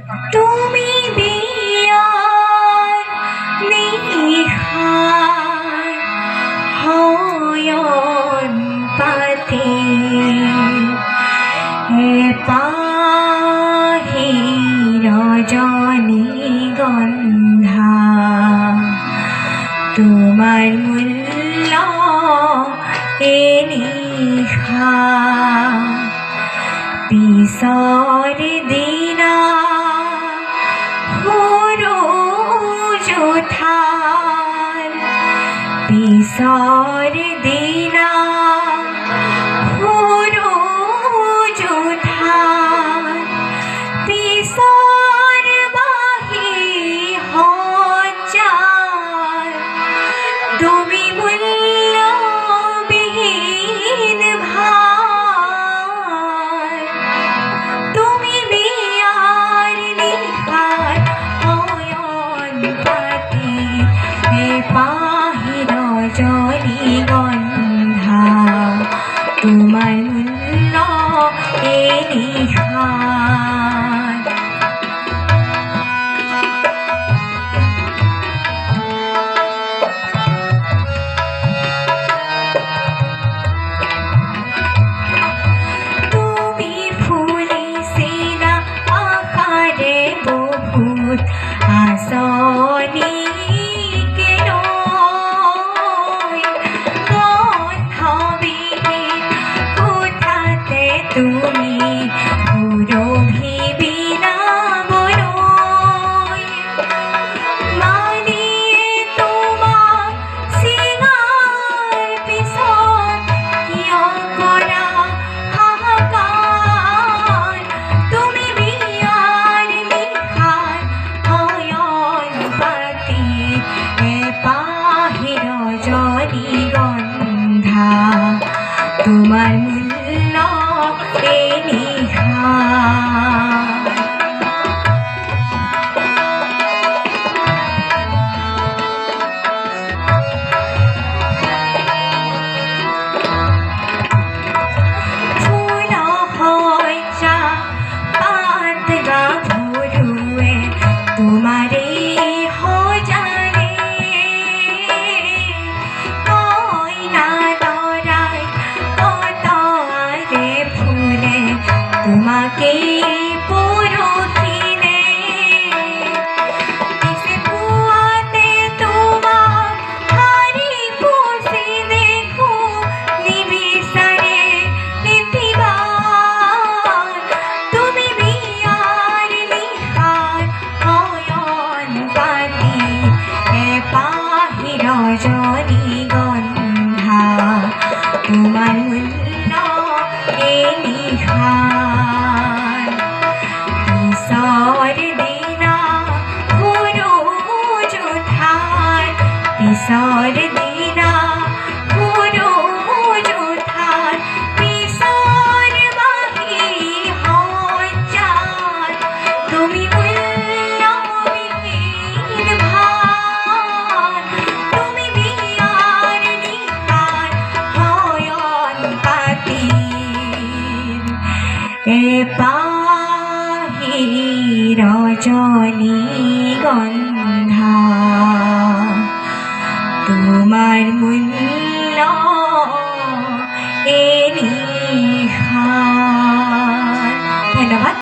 তুমি বিয়ার নিহার হয়ন পাতে পাহি রজনীগন্ধা তোমার মূল্য এনিখা পিছৰ দিনা সূৰুজ উঠাৰ পিছৰ দিনা সূৰুজ উঠাৰ পিছৰ বাহি সজ্জাৰ তুমি মূল্যবিহীন ভাৰ তুমি বিয়াৰ নিশাৰ শয়ন পাতি পাহি ৰজনীগন্ধা তোমাৰ মূল্য এনিশাৰ তুমি ফুলিছিলা আশাৰে বহুত আঁচনিকে লৈ গন্ধবিহীন কোঠাতে তুমি সুৰভি বিলাবলৈ মালিয়ে তোমাক চিঙাৰ পিছত কিয় কৰা হাহাকাৰ তুমি বিয়াৰ নিশাৰ শয়ন পাতি পাহি ৰজনীগন্ধা তোমাৰ মূল্য এনিশাৰ ফুল শয্যা পাত গাভৰুৱে তোমাৰে সজালে কইনা দৰাই কটাৰে ফুলে তোমাকে পৰখিলে পিছে পুৱাতে তোমাক হাৰি পুচি দেখো নিবিচাৰে পৃথিৱীৰ তুমি বিয়াৰ নিশাৰ শয়ন পাতি পাহি ৰজনীগন্ধা তোমাৰ মূল্য এনিশাৰ পিছৰ দিনা সূৰুজ উঠাৰ পিছৰ দিনা সূৰুজ উঠাৰ পিছৰ বাহি সজ্জাৰ তুমি মূল্যবিহীন ভাৰ তুমি বিয়াৰ নিশাৰ শয়ন পাতি পাহি ৰজনীগন্ধা তোমাৰ মূল্য